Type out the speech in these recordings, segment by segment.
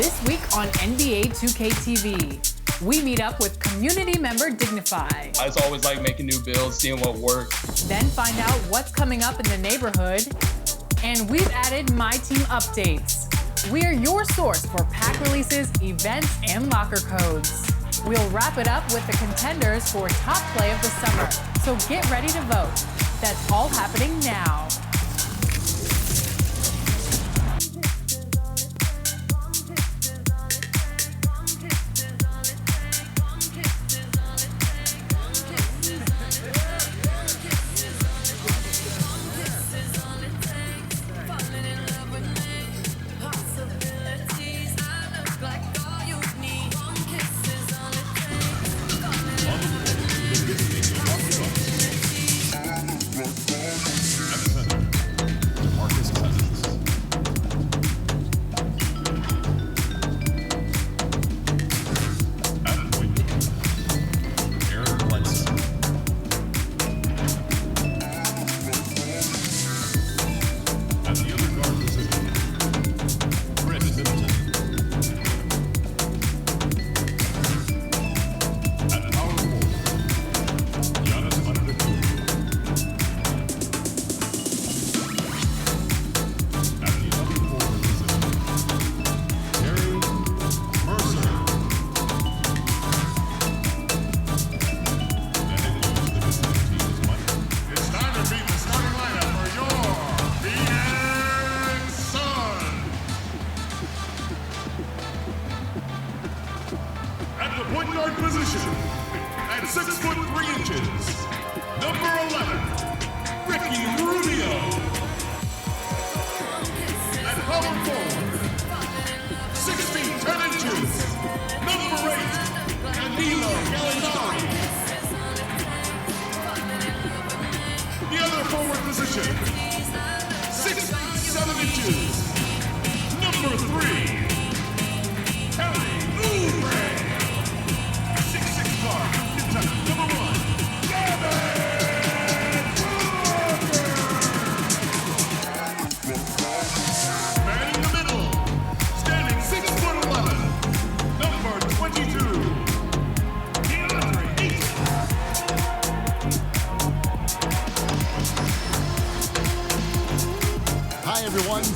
This week on NBA 2K TV, we meet up with community member Dignify. I just always like making new builds, seeing what works. Then find out what's coming up in the neighborhood. And we've added My Team updates. We're your source for pack releases, events, and locker codes. We'll wrap it up with the contenders for top play of the summer. So get ready to vote. That's all happening now.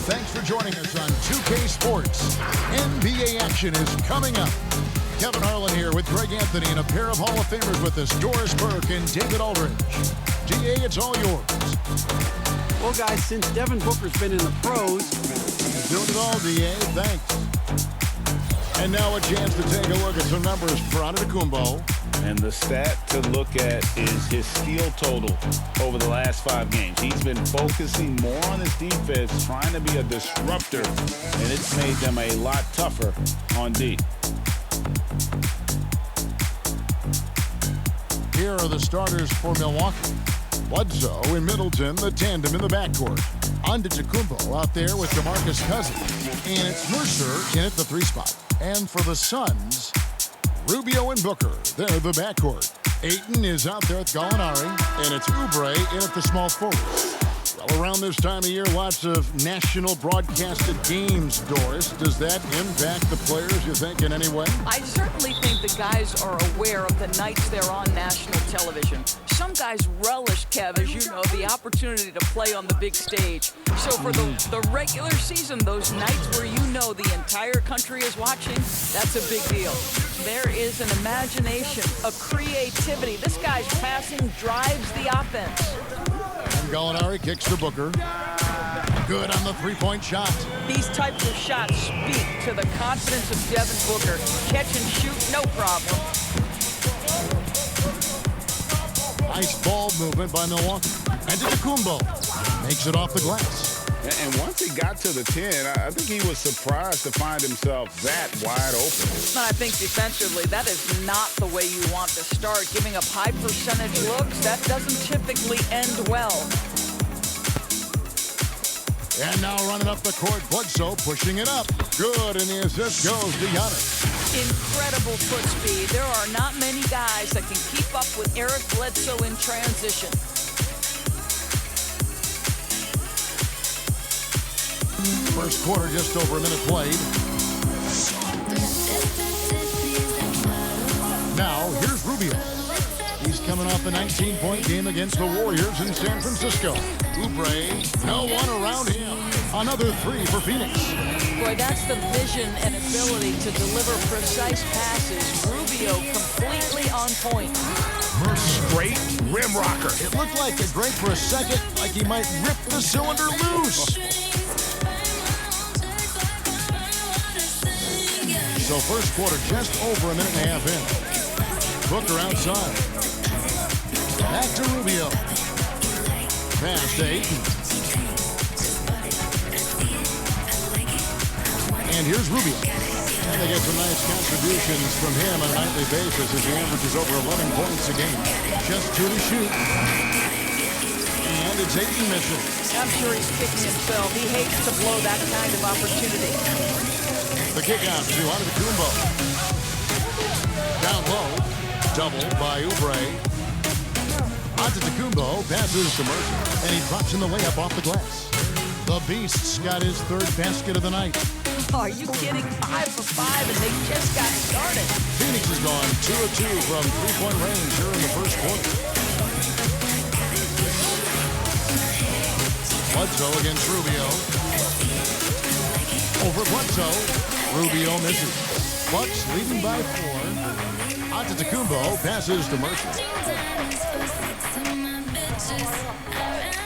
Thanks for joining us on 2K Sports. NBA action is coming up. Kevin Harlan here with Greg Anthony and a pair of Hall of Famers with us, Doris Burke and David Aldridge. DA, it's all yours. Well, guys, since Devin Booker's been in the pros, doing it all, DA. Thanks. And now a chance to take a look at some numbers for Antetokounmpo. And the stat to look at is his steal total over the last 5 games. He's been focusing more on his defense, trying to be a disruptor, and it's made them a lot tougher on D. Here are the starters for Milwaukee. Bledsoe and Middleton, the tandem in the backcourt. Antetokounmpo out there with DeMarcus Cousins. And it's Mercer in at the 3 spot. And for the Suns, Rubio and Booker, they're the backcourt. Ayton is out there at Gallinari, and it's Oubre in at the small forward. Well, around this time of year, lots of national broadcasted games, Doris. Does that impact the players, you think, in any way? I certainly think the guys are aware of the nights they're on national television. Some guys relish, Kev, as you know, the opportunity to play on the big stage. So for the regular season, those nights where you know the entire country is watching, that's a big deal. There is an imagination, a creativity. This guy's passing drives the offense. And Gallinari kicks to Booker. Good on the three-point shot. These types of shots speak to the confidence of Devin Booker. Catch and shoot, no problem. Nice ball movement by Milwaukee. Antetokounmpo makes it off the glass. And once he got to the 10, I think he was surprised to find himself that wide open. I think defensively, that is not the way you want to start. Giving up high percentage looks, that doesn't typically end well. And now running up the court, Bledsoe pushing it up. Good, and the assist goes to Giannis. Incredible foot speed. There are not many guys that can keep up with Eric Bledsoe in transition. First quarter, just over a minute played. Now, here's Rubio. He's coming off a 19-point game against the Warriors in San Francisco. Oubre, no one around him. Another three for Phoenix. Boy, that's the vision and ability to deliver precise passes. Rubio completely on point. Straight rim rocker. It looked like a break for a second, like he might rip the cylinder loose. So first quarter, just over a minute and a half in. Booker outside. Back to Rubio. Pass to Ayton. And here's Rubio. And they get some nice contributions from him on a nightly basis as he averages over 11 points a game. Just 2 to shoot. And it's Ayton missing. I'm sure he's kicking himself. He hates to blow that kind of opportunity. The kick out to Undefeated. Down low. Double by Oubre. Undefeated passes to Mercer. And he drops in the layup off the glass. The Beast's got his third basket of the night. Are you kidding? 5 for 5, and they just got started. Phoenix has gone 2 of 2 from three-point range here in the first quarter. Bledsoe against Rubio. Over Bledsoe. Rubio misses. Bucks leading by 4. Antetokounmpo passes to Mercer.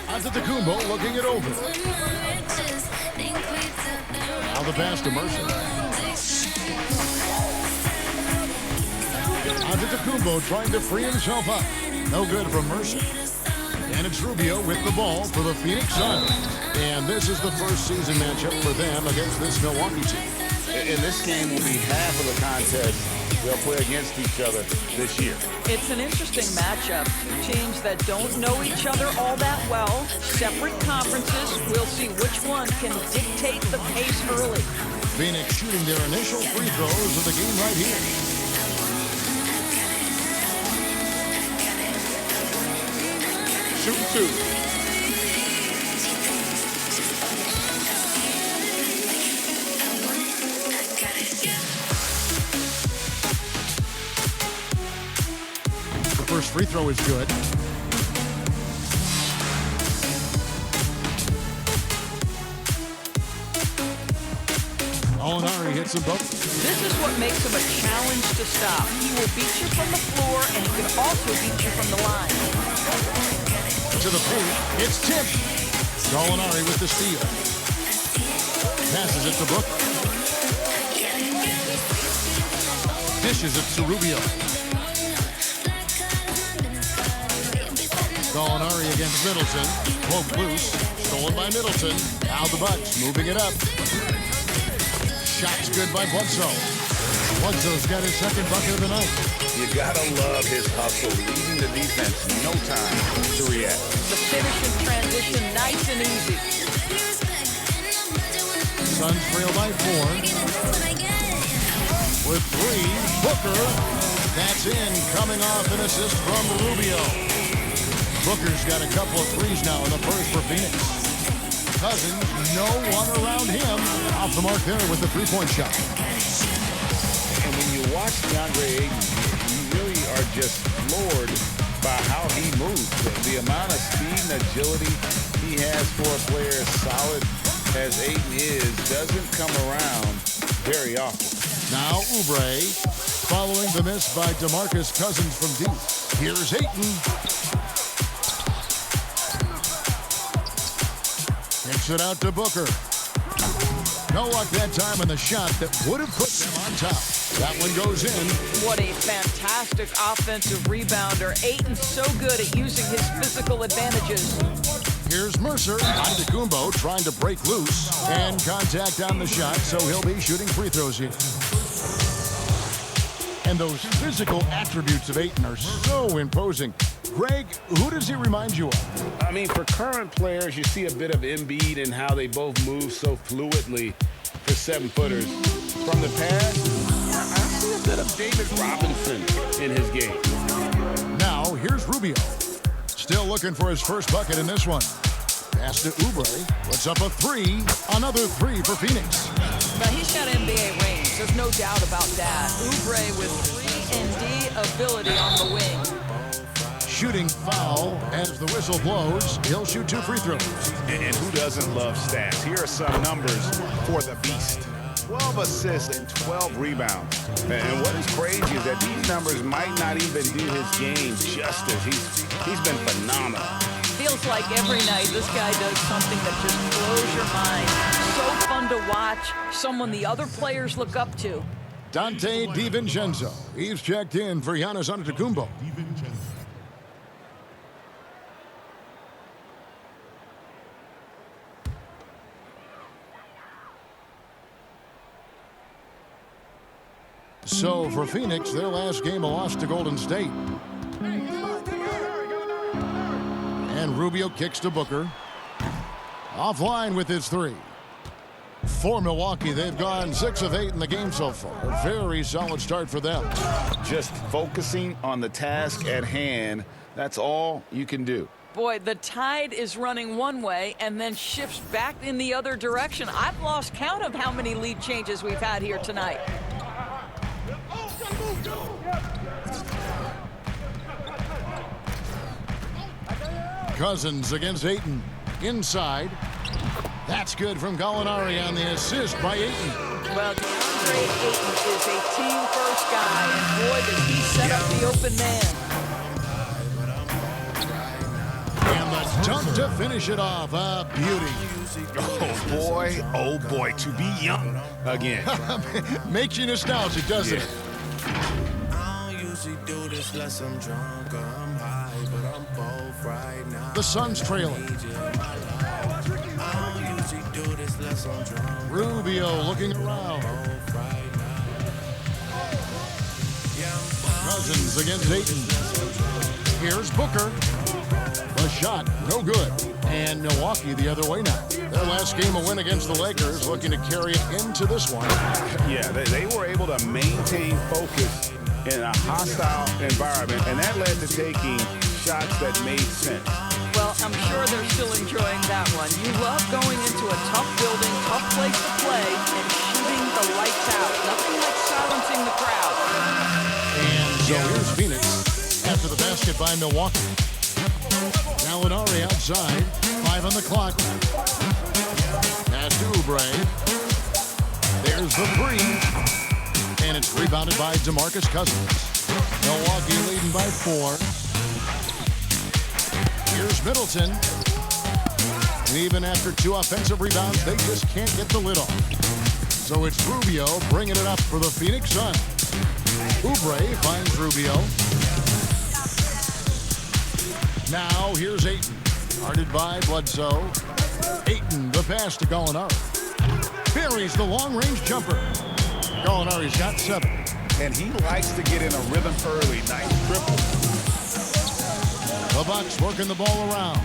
Antetokounmpo looking it over. Now the pass to Mercer. Antetokounmpo trying to free himself up. No good from Mercer. And it's Rubio with the ball for the Phoenix Suns. And this is the first season matchup for them against this Milwaukee team. And this game will be half of the contest they'll play against each other this year. It's an interesting matchup. Two teams that don't know each other all that well. Separate conferences. We'll see which one can dictate the pace early. Phoenix shooting their initial free throws of the game right here. Shoot 2. First free throw is good. Gallinari hits them both. This is what makes him a challenge to stop. He will beat you from the floor, and he can also beat you from the line. To the paint, it's tipped. Gallinari with the steal. Passes it to Booker. Dishes it to Rubio. Gallinari against Middleton. Poke loose. Stolen by Middleton. Now the Bucks moving it up. Shot's good by Bledsoe. Bledsoe's got his second bucket of the night. You gotta love his hustle, leaving the defense no time to react. The finish in transition, nice and easy. Suns trail by 4. With 3, Booker. That's in, coming off an assist from Rubio. Booker's got a couple of threes now in the first for Phoenix. Cousins, no one around him. Off the mark there with the three-point shot. And when you watch DeAndre Ayton, you really are just floored by how he moves. The amount of speed and agility he has for a player as solid as Ayton is doesn't come around very often. Now Oubre, following the miss by DeMarcus Cousins from deep. Here's Ayton. Kicks it out to Booker. No luck that time on the shot that would have put them on top. That one goes in. What a fantastic offensive rebounder. Ayton's so good at using his physical advantages. Here's Mercer. Antetokounmpo trying to break loose. And contact on the shot, so he'll be shooting free throws here. And those physical attributes of Ayton are so imposing. Greg, who does he remind you of? I mean, for current players, you see a bit of Embiid and how they both move so fluidly for 7-footers. From the past, I see a bit of David Robinson in his game. Now, here's Rubio. Still looking for his first bucket in this one. Pass to Oubre. Puts up a three. Another three for Phoenix. Now, he's got NBA range. There's no doubt about that. Oubre with 3-and-D ability on the wing. Shooting foul as the whistle blows. He'll shoot 2 free throws. And who doesn't love stats? Here are some numbers for the Beast. 12 assists and 12 rebounds. And what is crazy is that these numbers might not even do his game justice. He's been phenomenal. Feels like every night this guy does something that just blows your mind. So fun to watch. Someone the other players look up to. Dante DiVincenzo. He's checked in for Giannis Antetokounmpo. So for Phoenix, their last game a loss to Golden State. And Rubio kicks to Booker. Offline with his three. For Milwaukee, they've gone 6 of 8 in the game so far. A very solid start for them. Just focusing on the task at hand, that's all you can do. Boy, the tide is running one way and then shifts back in the other direction. I've lost count of how many lead changes we've had here tonight. Cousins against Ayton. Inside. That's good from Gallinari on the assist by Ayton. Well, DeAndre Ayton is a team-first guy, and boy, does he set up the open man. And the dunk to finish it off. A beauty. Oh boy, to be young again. Makes you nostalgic, doesn't it? The Suns trailing. Rubio looking around. Cousins against Ayton. Here's Booker. The shot, no good. And Milwaukee the other way now. Their last game a win against the Lakers, looking to carry it into this one. Yeah, they were able to maintain focus in a hostile environment, and that led to taking shots that made sense. Well, I'm sure they're still enjoying that one. You love going into a tough building, tough place to play, and shooting the lights out. Nothing like silencing the crowd. And so here's Phoenix after the basket by Milwaukee. Gallinari outside, 5 on the clock. Pass to Oubre. There's the three. And it's rebounded by DeMarcus Cousins. Milwaukee leading by 4. Here's Middleton. And even after 2 offensive rebounds, they just can't get the lid off. So it's Rubio bringing it up for the Phoenix Suns. Oubre finds Rubio. Now here's Ayton. Guarded by Bledsoe. Ayton, the pass to Gallinari. Buries the long-range jumper. Gallinari's got 7. And he likes to get in a rhythm early. Nice triple. The Bucks working the ball around.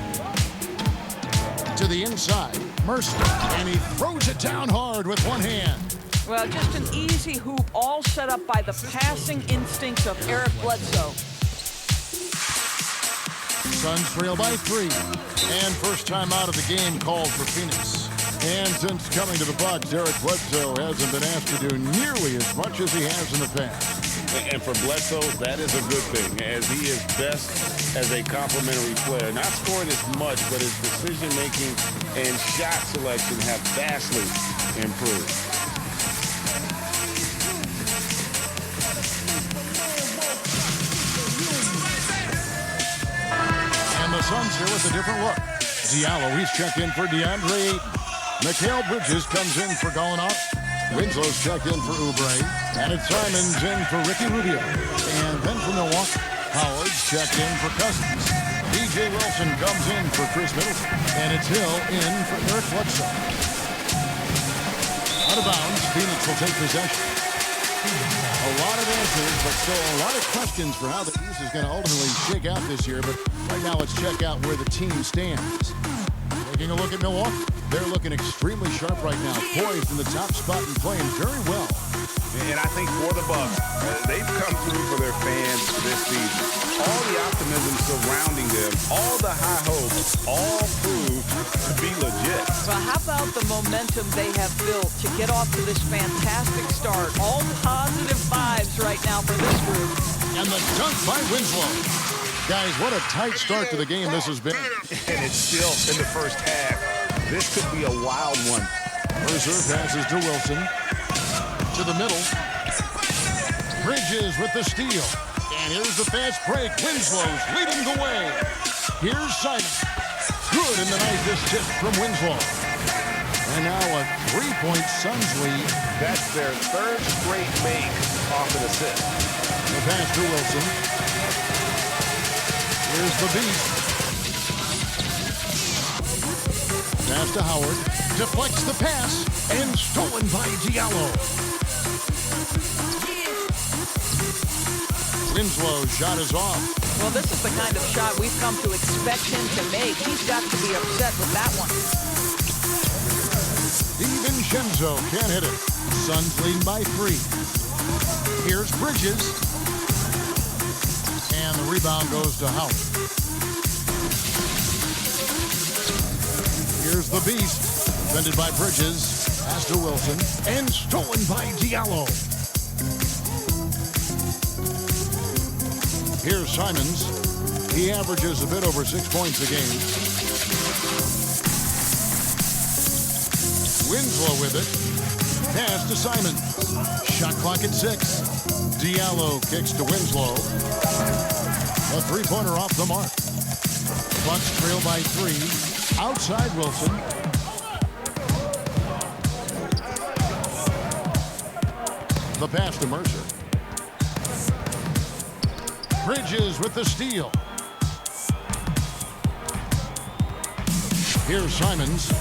To the inside. Mercer. And he throws it down hard with one hand. Well, just an easy hoop, all set up by the passing instincts of Eric Bledsoe. Suns trail by 3. And first time out of the game called for Phoenix. And since coming to the Bucks, Eric Bledsoe hasn't been asked to do nearly as much as he has in the past. And for Bledsoe, that is a good thing, as he is best as a complimentary player. Not scoring as much, but his decision-making and shot selection have vastly improved. And the Suns here with a different look. Diallo, he's checked in for DeAndre Ayton. Mikal Bridges comes in for Gallinari. Winslow's checked in for Oubre. And it's Simons in for Ricky Rubio. And then for Milwaukee, Howard's checked in for Cousins. DJ Wilson comes in for Chris Middleton. And it's Hill in for Eric Bledsoe. Out of bounds, Phoenix will take possession. A lot of answers, but still a lot of questions for how the East is going to ultimately shake out this year. But right now, let's check out where the team stands. Taking a look at Milwaukee. They're looking extremely sharp right now, poised in the top spot and playing very well. And I think for the Bucks, they've come through for their fans this season. All the optimism surrounding them, all the high hopes, all proved to be legit. Well, how about the momentum they have built to get off to this fantastic start? All positive vibes right now for this group. And the dunk by Winslow. Guys, what a tight start to the game this has been. And it's still in the first half. This could be a wild one. Mercer passes to Wilson. To the middle. Bridges with the steal. And here's the fast break. Winslow's leading the way. Here's Simon. Good in the nice assist from Winslow. And now a three-point Suns lead. That's their third straight make off an assist. The pass to Wilson. Here's the beast. Pass to Howard. Deflects the pass. And stolen by Diallo. Winslow's shot is off. Well, this is the kind of shot we've come to expect him to make. He's got to be upset with that one. DiVincenzo can't hit it. Suns leading by 3. Here's Bridges. And the rebound goes to Howard. Here's the beast. Defended by Bridges. Pass to Wilson. And stolen by Diallo. Here's Simons. He averages a bit over 6 points a game. Winslow with it. Pass to Simons. Shot clock at 6. Diallo kicks to Winslow. A three-pointer off the mark. Bucks trail by 3. Outside Wilson. The pass to Mercer. Bridges with the steal. Here's Simons.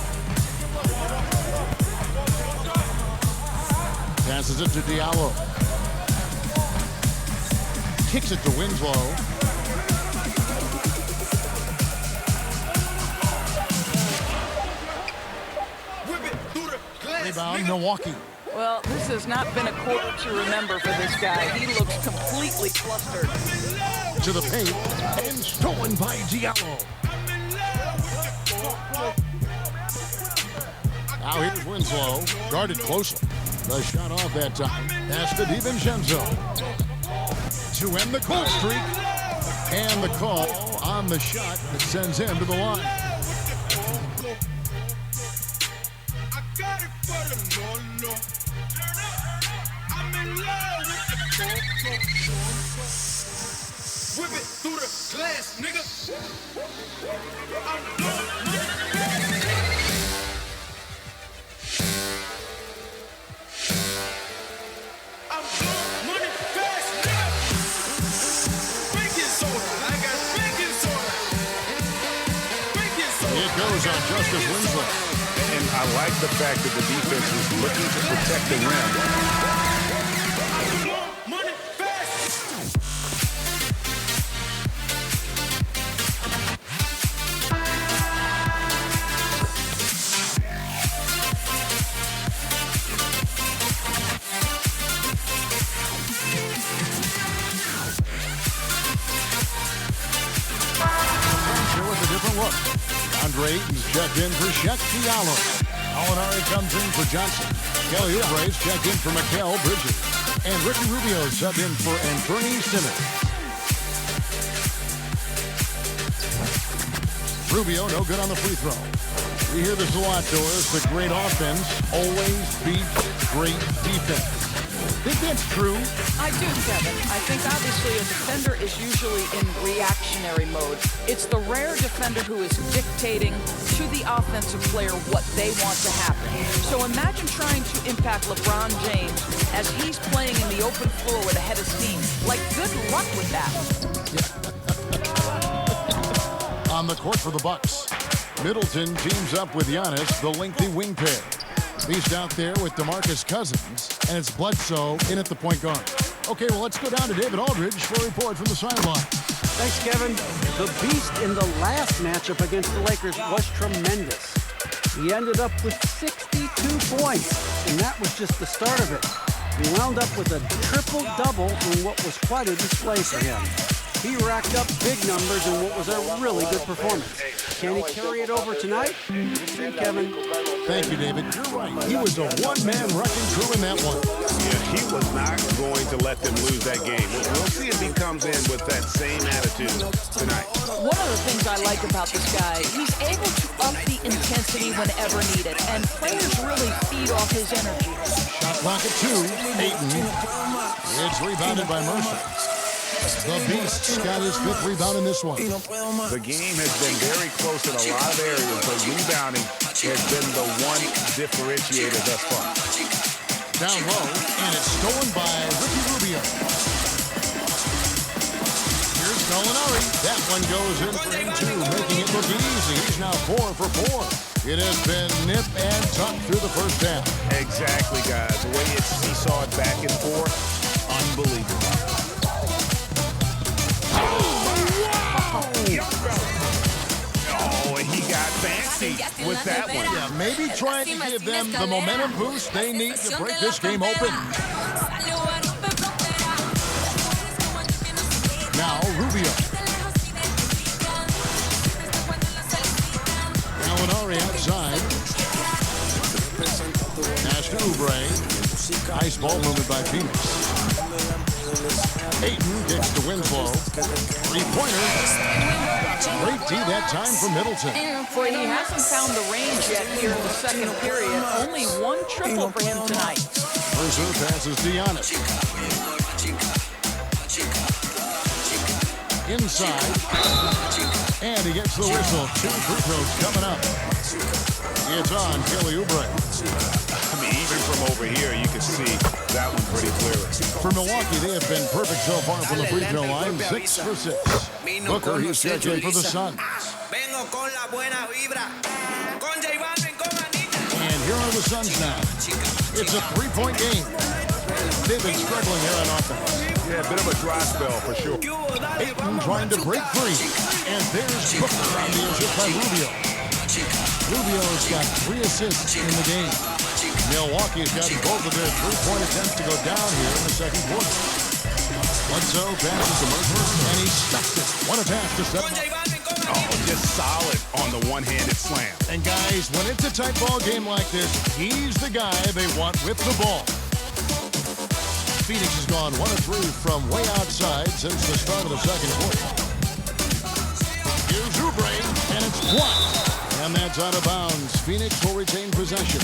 Passes it to Diallo. Kicks it to Winslow. Rebound, Milwaukee. Well, this has not been a quarter to remember for this guy. He looks completely flustered. To the paint, and stolen by Diallo. Now here's Winslow, guarded closely. The shot off that time. Pass to DiVincenzo. To end the cold streak. And the call on the shot that sends him to the line. Whip it through the glass, nigga. I'm blowing money fast, nigga. Baking soda, I got baking soda. Baking soda. It goes on Justice Winslow. And I like the fact that the defense is looking to protect the rim. Ayton's checked in for Shaq Diallo. Alinari comes in for Johnson. Kelly Oubre's checked in for Mikal Bridges. And Ricky Rubio subbed in for Anthony Simmons. Rubio no good on the free throw. We hear this a lot, Doris. The great offense always beats great defense. Think that's true? I do, Kevin. I think obviously a defender is usually in reactionary mode. It's the rare defender who is dictating to the offensive player what they want to happen. So imagine trying to impact LeBron James as he's playing in the open floor with a head of steam. Like, good luck with that. on the court for the Bucks. Middleton teams up with Giannis, the lengthy wing pair. He's out there with DeMarcus Cousins, and it's Bledsoe in at the point guard. Okay, well, let's go down to David Aldridge for a report from the sideline. Thanks, Kevin. The beast in the last matchup against the Lakers was tremendous. He ended up with 62 points, and that was just the start of it. He wound up with a triple-double in what was quite a display for him. He racked up big numbers in what was a really good performance. Can he carry it over tonight? We'll see, Kevin. Thank you, David. You're right. He was a one-man wrecking crew in that one. Yeah, he was not going to let them lose that game. We'll see if he comes in with that same attitude tonight. One of the things I like about this guy, he's able to up the intensity whenever needed, and players really feed off his energy. Shot clock at 2. Ayton. It's rebounded by Mercer. The Beast's got his 5th rebound in this one. The game has been very close in a lot of areas, but rebounding has been the one differentiator thus far. Down low, and it's stolen by Ricky Rubio. Here's Gallinari. That one goes in for him too, making it look easy. He's now 4 for 4. It has been nip and tuck through the first half. Exactly, guys. The way it's seesawed back and forth, unbelievable. Oh, and he got fancy with that one. Yeah, maybe trying to give them the momentum boost they need to break this game open. Now Rubio. Gallinari outside. Pass to Oubre. Nice ball movement by Phoenix. Ayton gets to Winslow. Three-pointer. Great D that time for Middleton. Boy, he hasn't found the range yet here in the second period. Only one triple for him tonight. Mercer passes to Giannis. Inside. And he gets the whistle. 2 free throws coming up. It's on Kelly Oubre. I mean, even from over here, you can see that one pretty clearly. For Milwaukee, they have been perfect so far from the free throw line. 6 for 6. Booker, he's checking for the Suns. And here are the Suns now. It's a 3-point game. They've been struggling here on offense. Yeah, a bit of a dry spell for sure. Ayton trying to break free. And there's Booker on the assist by Rubio. Rubio's got 3 assists in the game. Milwaukee's gotten both of their 3-point attempts to go down here in the second quarter. Bledsoe passes to Mercer, and he stuffed it. What a pass to set him up. Oh, just solid on the one-handed slam. And guys, when it's a tight ball game like this, he's the guy they want with the ball. Phoenix has gone 1 of 3 from way outside since the start of the second quarter. Here's Oubre, and it's blocked. And that's out of bounds. Phoenix will retain possession.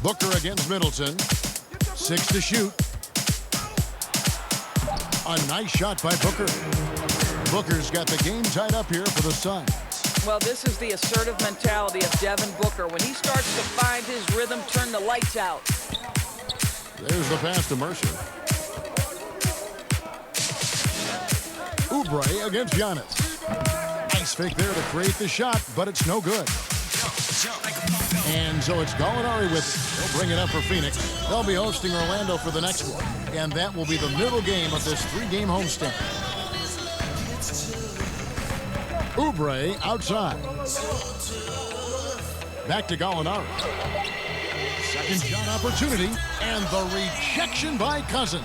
Booker against Middleton. 6 to shoot. A nice shot by Booker. Booker's got the game tied up here for the Suns. Well, this is the assertive mentality of Devin Booker. When he starts to find his rhythm, turn the lights out. There's the pass to Mercer. Oubre against Giannis. Nice fake there to create the shot, but it's no good. And so it's Gallinari with it. He'll bring it up for Phoenix. They'll be hosting Orlando for the next one. And that will be the middle game of this 3-game homestand. Oubre outside. Back to Gallinari. Second shot opportunity. And the rejection by Cousins.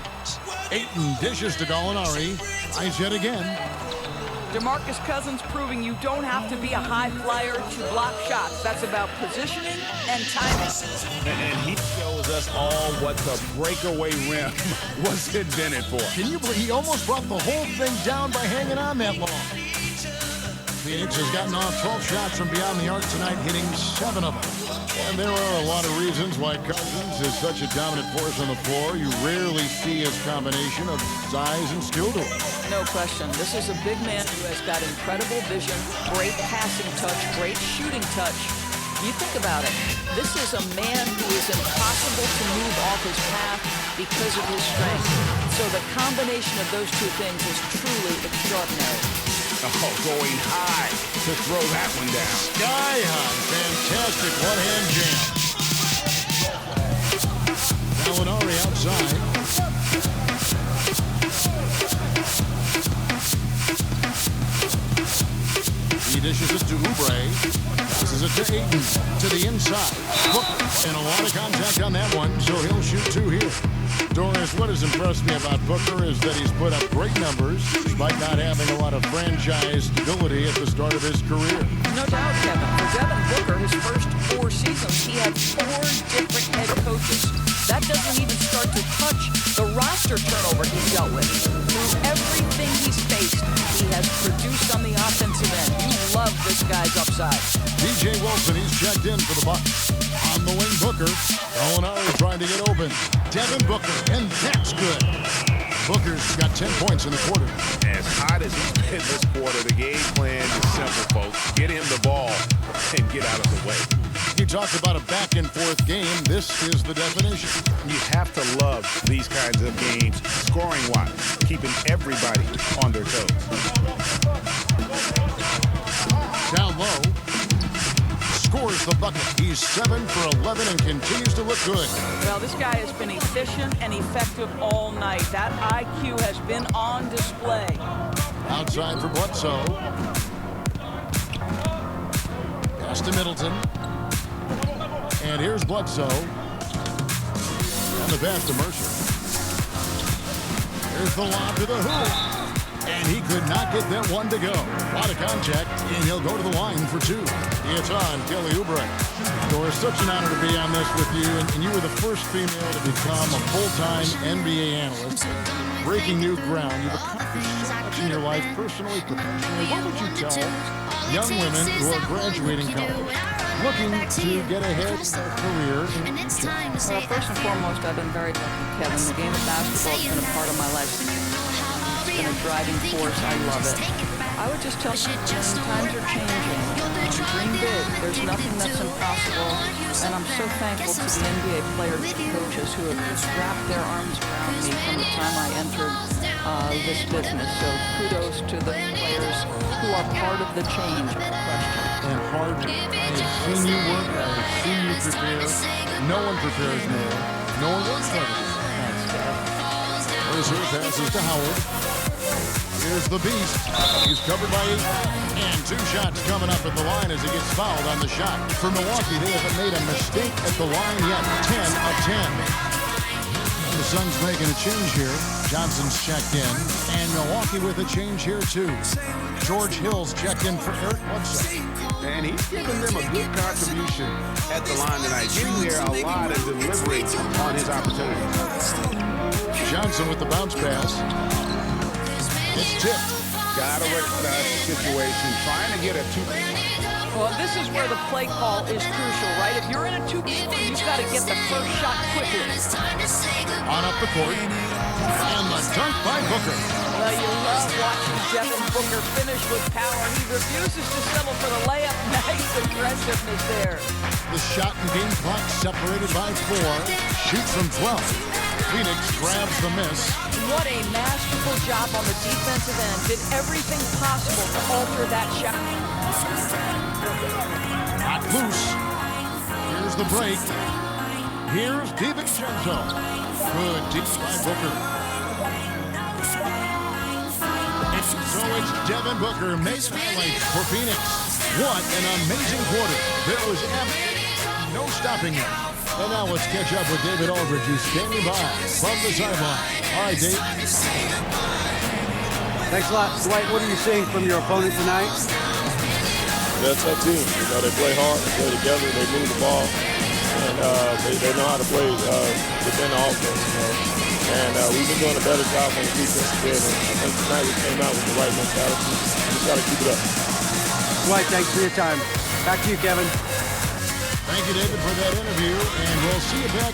Ayton dishes to Gallinari. Tries yet again. DeMarcus Cousins proving you don't have to be a high flyer to block shots. That's about positioning and timing. And he shows us all what the breakaway rim was invented for. Can you believe he almost brought the whole thing down by hanging on that long? Phoenix has gotten off 12 shots from beyond the arc tonight, hitting 7 of them. And there are a lot of reasons why Cousins is such a dominant force on the floor. You rarely see his combination of size and skill to him. No question. This is a big man who has got incredible vision, great passing touch, great shooting touch. You think about it. This is a man who is impossible to move off his path because of his strength. So the combination of those two things is truly extraordinary. Oh, going high to throw that one down. Sky high. Fantastic one-hand jam. Gallinari outside. He dishes it to Oubre. Passes it to Ayton. To the inside. Booker. And a lot of contact on that one, so he'll shoot two here. Doris, what has impressed me about Booker is that he's put up great numbers despite not having a lot of franchise stability at the start of his career. No doubt, Kevin. For Devin Booker, his first 4 seasons, he had 4 different head coaches. That doesn't even start to touch the roster turnover he's dealt with. Through everything he's faced, he has produced on the offensive end. You love this guy's upside. DJ Wilson, he's checked in for the Bucks. On the wing, Booker. Gallinari trying to get open. Devin Booker, and that's good. Booker's got 10 points in the quarter. As hot as he's been this quarter, the game plan is simple, folks. Get him the ball and get out of the way. You talked about a back-and-forth game. This is the definition. You have to love these kinds of games, scoring-wise, keeping everybody on their toes. Down low. Scores the bucket. He's 7 for 11 and continues to look good. Well, this guy has been efficient and effective all night. That IQ has been on display. Outside for Bledsoe. Pass to Middleton. And here's Bledsoe. And the pass to Mercer. Here's the lob to the hoop. And he could not get that one to go. A lot of contact, and he'll go to the line for 2. It's on Kelly Oubre. Doris, such an honor to be on this with you, and you were the first female to become a full-time NBA analyst. Breaking new ground. You've accomplished so much in your life, personally, professionally. What would you tell young women who are graduating college, looking to get ahead in their career? Well, first and foremost, I've been very lucky, Kevin. The game of basketball has been a part of my life. It's been a driving force. I love it. I would just tell you, times are changing. Dream big. There's nothing that's impossible. And I'm so thankful to the NBA players and coaches who have just wrapped their arms around me from the time I entered this business. So kudos to the players who are part of the change. And hard. I have seen you work. I have seen you prepare. No one prepares more. No one works harder. Mercer passes to Howard. Here's the Beast. He's covered by 8. And 2 shots coming up at the line as he gets fouled on the shot. For Milwaukee, they haven't made a mistake at the line yet. 10 of 10. The Suns making a change here. Johnson's checked in. And Milwaukee with a change here, too. George Hill's checked in for Eric Bledsoe. And he's given them a good contribution at the line tonight, getting there a lot and delivering on his opportunities. Johnson with the bounce pass. It's tipped. Gotta recognize the situation, trying to get a 2. Well, this is where the play call is crucial, right? If you're in a 2-point, you've got to get the first shot quickly. On up the court. And the dunk by Booker. Well, you love watching Devin Booker finish with power. He refuses to settle for the layup. Nice aggressiveness there. The shot and game clock separated by 4. Shoots from 12. Phoenix grabs the miss. What a masterful job on the defensive end. Did everything possible to alter that shot. Not loose. Here's the break. Here's DiVincenzo. Good deep by Booker. So it's Devin Booker makes highlights for Phoenix. What an amazing quarter. There was absolutely no stopping him. And now let's catch up with David Aldridge, who's standing by from the sideline. All right, Dave. Thanks a lot. Dwight, what are you seeing from your opponent tonight? They're a tough team. You know, they play hard, they play together, they move the ball, and they know how to play within the offense, you know. And we've been doing a better job on the defensive end, and I think tonight we came out with the right mentality. We just got to keep it up. Dwight, thanks for your time. Back to you, Kevin. Thank you, David, for that interview, and we'll see you back.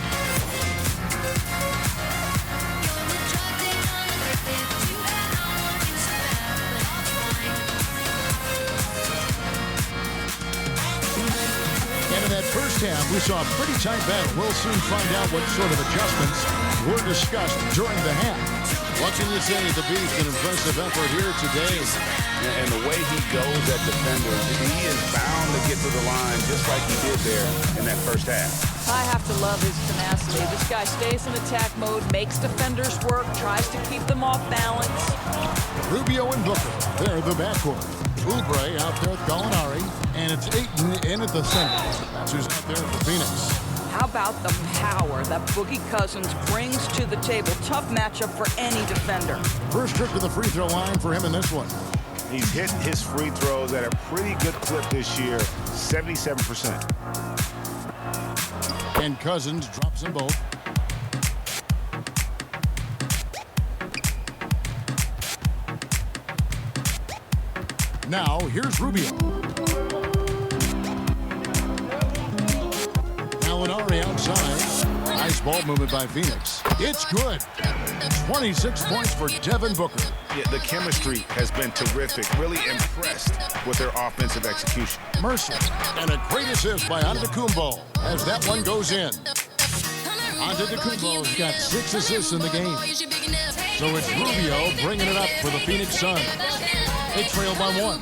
And in that first half, we saw a pretty tight battle. We'll soon find out what sort of adjustments were discussed during the half. What can you say? The Beast, an impressive effort here today. And the way he goes at defenders, he is bound to get to the line just like he did there in that first half. I have to love his tenacity. This guy stays in attack mode, makes defenders work, tries to keep them off balance. Rubio and Booker, they're the backcourt. Oubre out there with Gallinari, and it's Ayton in at the center. That's who's out there for Phoenix. How about the power that Boogie Cousins brings to the table? Tough matchup for any defender. First trip to the free throw line for him in this one. He's hit his free throws at a pretty good clip this year, 77%. And Cousins drops them both. Now, here's Rubio. Gallinari outside. Nice ball movement by Phoenix. It's good. 26 points for Devin Booker. Yeah, the chemistry has been terrific. Really impressed with their offensive execution. Mercer. And a great assist by Antetokounmpo as that one goes in. Antetokounmpo's got 6 assists in the game. So it's Rubio bringing it up for the Phoenix Suns. They trail by 1.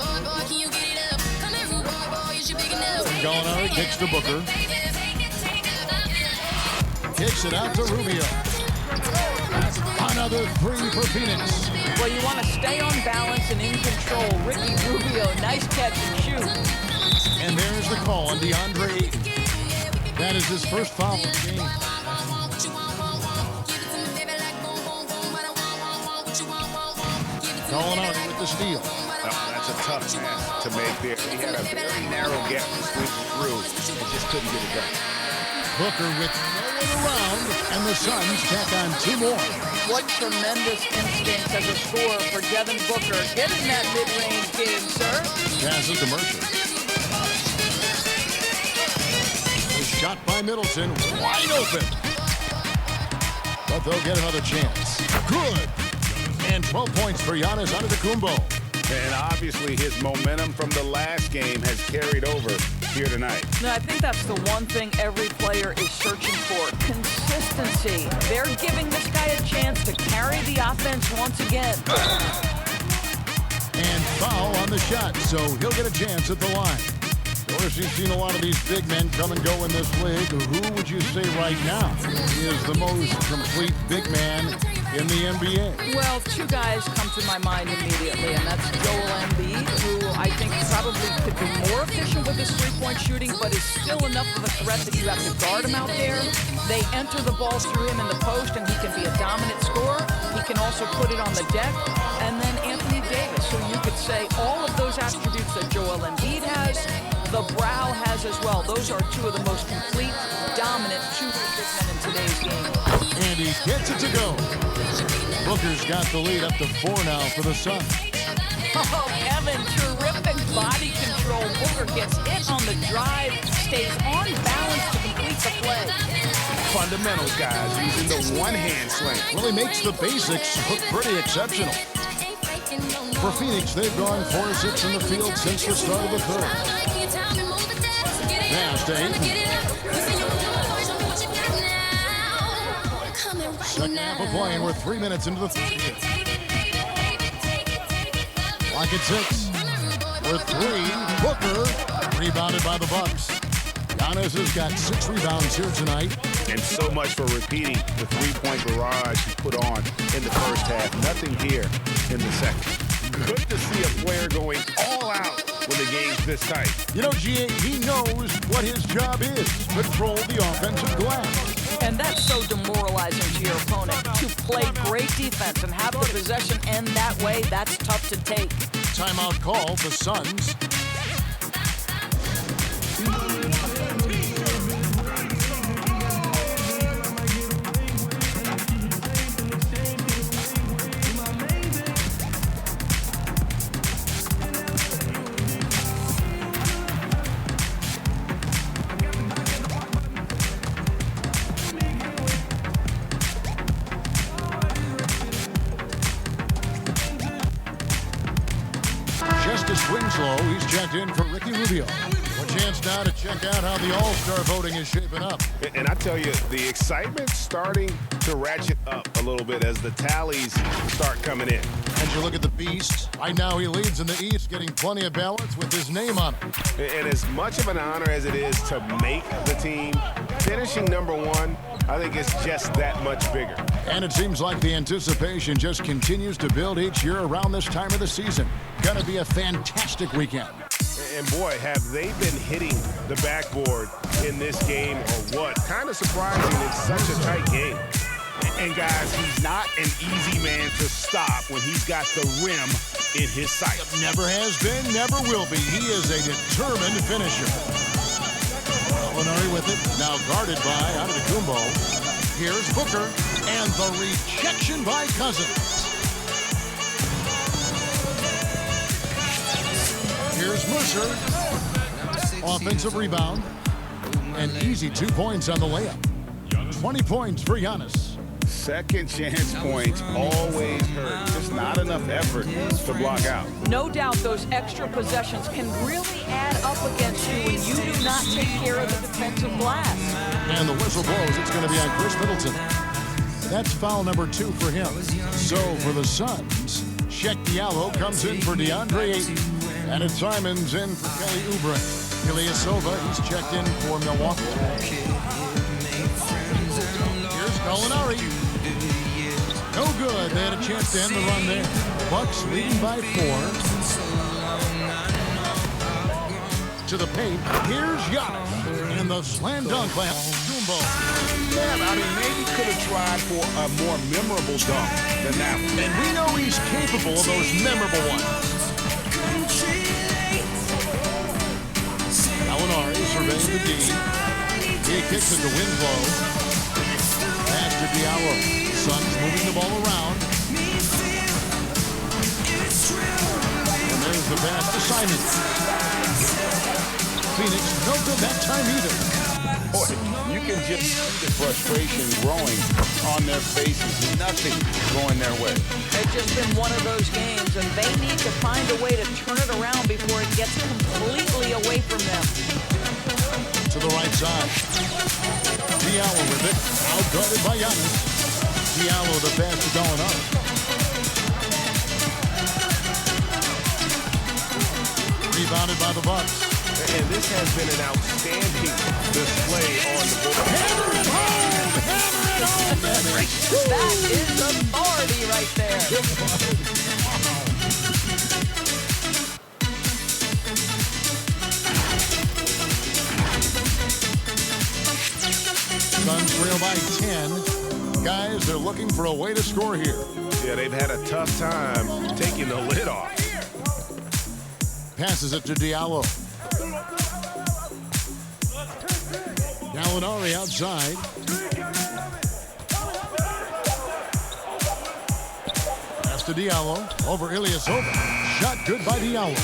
Gallinari kicks to Booker. Kicks it out to Rubio. Another 3 for Phoenix. Well, you want to stay on balance and in control. Ricky Rubio, nice catch and shoot. And there's the call on DeAndre Ayton. That is his first foul of the game. Gallinari with the steal. That's a tough pass to make there. He had a very narrow gap to sweep through and just couldn't get it done. Booker with no one around, and the Suns tack on 2 more. What tremendous instincts as a scorer for Devin Booker. Get in that mid-range game, sir. Passes to Mercer. A shot by Middleton, wide open. But they'll get another chance. Good. And 12 points for Giannis Antetokounmpo. And obviously his momentum from the last game has carried over here tonight. No, I think that's the one thing every player is searching for. Consistency. They're giving this guy a chance to carry the offense once again. And foul on the shot, so he'll get a chance at the line. Of course, you've seen a lot of these big men come and go in this league. Who would you say right now is the most complete big man in the NBA? Well, 2 guys come to my mind immediately, and that's Joel Embiid, who I think probably could be more efficient with his three-point shooting, but is still enough of a threat that you have to guard him out there. They enter the ball through him in the post, and he can be a dominant scorer. He can also put it on the deck. And then Anthony Davis, who you could say all of those attributes that Joel Embiid has, the Brow has as well. Those are 2 of the most complete, dominant shooting big men in today's game. And he gets it to go. Booker's got the lead up to 4 now for the Suns. Oh, Evan, terrific body control. Booker gets hit on the drive, stays on balance to complete the play. Fundamentals, guys, using the one-hand sling. Well, he makes the basics look pretty exceptional. For Phoenix, they've gone 4-6 in the field since the start of the third. Pass to Ayton. Second half of play, and we're 3 minutes into the third. Lock at 6. With 3, Booker rebounded by the Bucks. Giannis has got 6 rebounds here tonight. And so much for repeating the three-point barrage he put on in the first half. Nothing here in the second. Good to see a player going all out when the game's this tight. You know, G.A., he knows what his job is. Control the offensive glass. And that's so demoralizing to your opponent. To play great defense and have the possession end that way, that's tough to take. Timeout call, the Suns. Winslow. He's checked in for Ricky Rubio. A chance now to check out how the All-Star voting is shaping up. And I tell you, the excitement's starting to ratchet up a little bit as the tallies start coming in. As you look at the Beast, right now he leads in the East, getting plenty of ballots with his name on it. And as much of an honor as it is to make the team, finishing number one, I think it's just that much bigger. And it seems like the anticipation just continues to build each year around this time of the season. Gonna be a fantastic weekend. And boy, have they been hitting the backboard in this game or what? Kind of surprising it's such a tight game. And guys, he's not an easy man to stop when he's got the rim in his sights. Never has been, never will be. He is a determined finisher. Molinari with it, now guarded by Undefeated. Here's Booker, and the rejection by Cousins. Here's Mercer. Offensive rebound. An easy 2 points on the layup. 20 points for Giannis. Second chance points always hurt. Just not enough effort to block out. No doubt those extra possessions can really add up against you when you do not take care of the defensive glass. And the whistle blows. It's going to be on Chris Middleton. That's foul number 2 for him. So for the Suns, Sheck Diallo comes in for DeAndre Ayton. And it's Simons in for Kelly Oubre. Ilyasova, he's checked in for Milwaukee. Here's Molinari. No good. They had a chance to end the run there. Bucks leading by 4. To the paint. Here's Giannis. And the slam dunk by Jumbo. Man, I mean, maybe could have tried for a more memorable dunk than that one. And we know he's capable of those memorable ones. Molinari surveying the D. He kicks it to Winslow. Pass to Diallo. Suns moving the ball around. And there's the pass to Simons. Phoenix, no good that time either. Boy, you can just see the frustration growing on their faces. Nothing going their way. It's just been one of those games, and they need to find a way to turn it around before it gets completely away from them. To the right side. Diallo with it. Outguarded by Giannis. Diallo the pass to Gallinari. Rebounded by the Bucks. And this has been an outstanding display on the board. Hammer it home! Hammer it home, baby! That is authority right there. Suns trail by 10. Guys, they're looking for a way to score here. Yeah, they've had a tough time taking the lid off. Passes it to Diallo. Gallinari outside. Pass to Diallo. Over Ilyasova. Shot good by Diallo.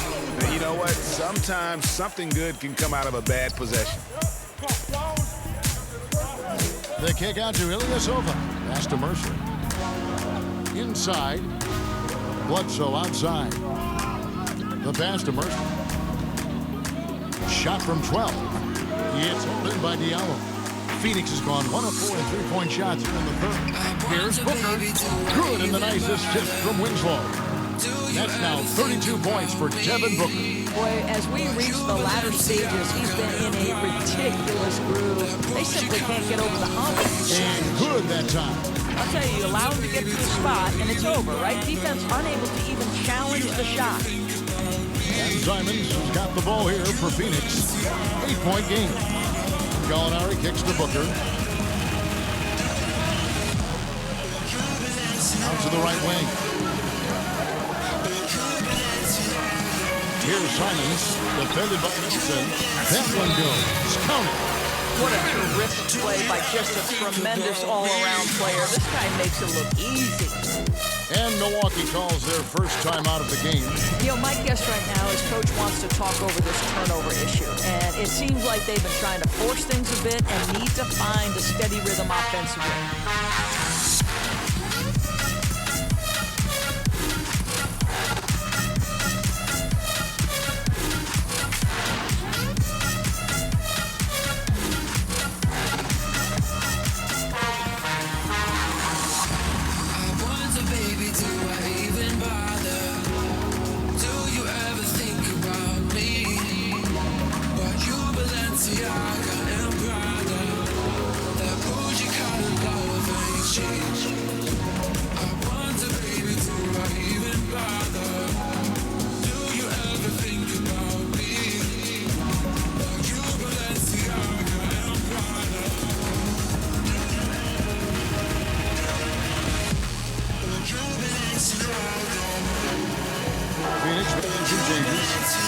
And you know what? Sometimes something good can come out of a bad possession. The kick out to Ilyasova. Pass to Mercer. Inside. Bledsoe outside. The pass to Mercer. Shot from 12. It's opened by Diallo. Phoenix has gone 1 of 4 in three-point shots here in the third. Here's Booker. Good, and the nice assist from Winslow. That's now 32 points for Devin Booker. Boy, as we reach the latter stages, he's been in a ridiculous groove. They simply can't get over the hump. And good that time. I'll tell you, you allow him to get to the spot, and it's over, right? Defense unable to even challenge the shot. And Simons has got the ball here for Phoenix. 8-point game. Gallinari kicks to Booker. Out to the right wing. Here's Simons, defended by Middleton. That one goes. Count it. What a terrific play by just a tremendous all-around player. This guy makes it look easy. And Milwaukee calls their first time out of the game. You know, my guess right now is Coach wants to talk over this turnover issue. And it seems like they've been trying to force things a bit and need to find a steady rhythm offensively.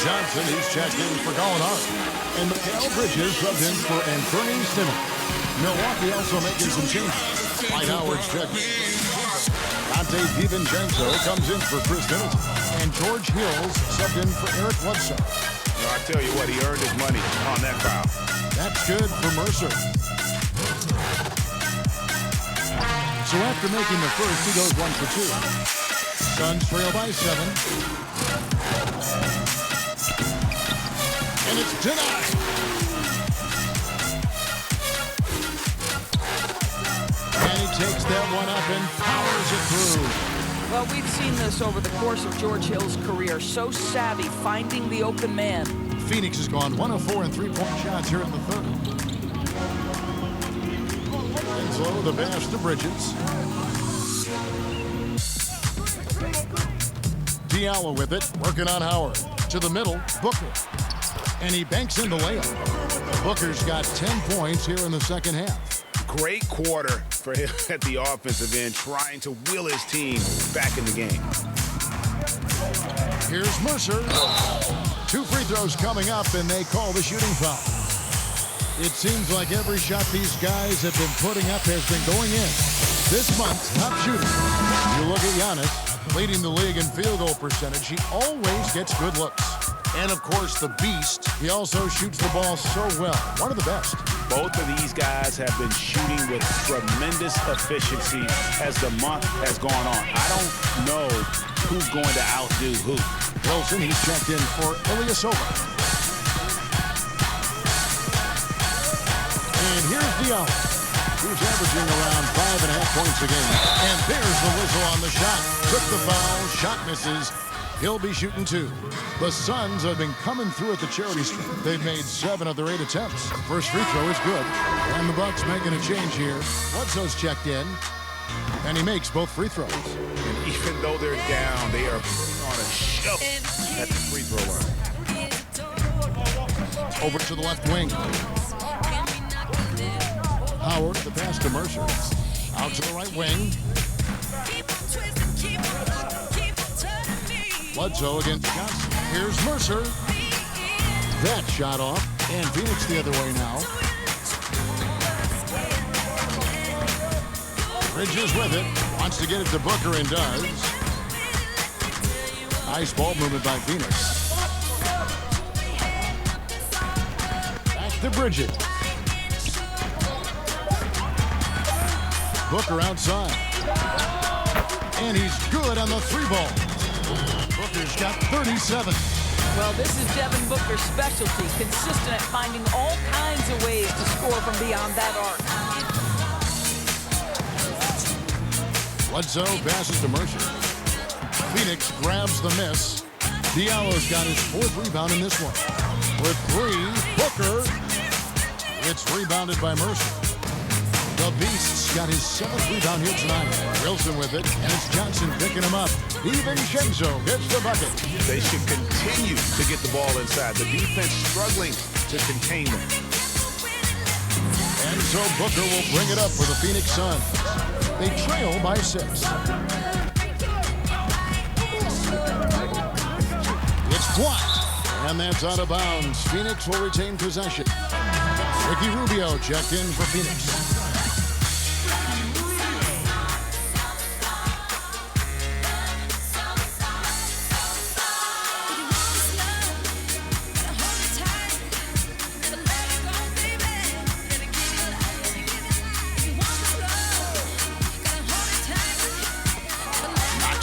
Johnson, he's checked in for Gallinari. And Mikal Bridges subbed in for Anthony Simmons. Milwaukee also making some changes. Dwight Howard's checked in. Dante DiVincenzo comes in for Chris Middleton. And George Hills subbed in for Eric Bledsoe. I tell you what, he earned his money on that foul. That's good for Mercer. So after making the first, he goes 1 for 2. Suns trail by 7. And it's denied. And he takes that one up and powers it through. Well, we've seen this over the course of George Hill's career. So savvy, finding the open man. Phoenix has gone 1 of 4 in three-point shots here in the third. Enzo, the pass to Bridges. Diallo with it, working on Howard. To the middle, Booker. And he banks in the layup. Booker's got 10 points here in the second half. Great quarter for him at the offensive end, trying to will his team back in the game. Here's Mercer. 2 free throws coming up, and they call the shooting foul. It seems like every shot these guys have been putting up has been going in. This month, top shooting. You look at Giannis, leading the league in field goal percentage. He always gets good looks. And, of course, the beast. He also shoots the ball so well. One of the best. Both of these guys have been shooting with tremendous efficiency as the month has gone on. I don't know who's going to outdo who. Wilson, he's checked in for Ilyasova. And here's Diallo, who's averaging around 5.5 points a game. And there's the whistle on the shot. Took the foul, shot misses. He'll be shooting 2. The Suns have been coming through at the charity stripe. They've made 7 of their 8 attempts. First free throw is good. And the Bucks making a change here. Bledsoe's checked in. And he makes both free throws. And even though they're down, they are putting on a show at the free throw line. Over to the left wing. Howard, the pass to Mercer. Out to the right wing. Bledsoe against Johnson. Here's Mercer. That shot off. And Phoenix the other way now. Bridges with it. Wants to get it to Booker and does. Nice ball movement by Phoenix. Back to Bridges. Booker outside. And he's good on the 3-ball. Booker's got 37. Well, this is Devin Booker's specialty, consistent at finding all kinds of ways to score from beyond that arc. Bledsoe passes to Mercer. Phoenix grabs the miss. Diallo's got his 4th rebound in this one. With 3, Booker. It's rebounded by Mercer. The Beast's got his 7th rebound here tonight. Wilson with it, and it's Johnson picking him up. DiVincenzo gets the bucket. They should continue to get the ball inside. The defense struggling to contain them. And so Booker will bring it up for the Phoenix Suns. They trail by 6. It's blocked, and that's out of bounds. Phoenix will retain possession. Ricky Rubio checked in for Phoenix.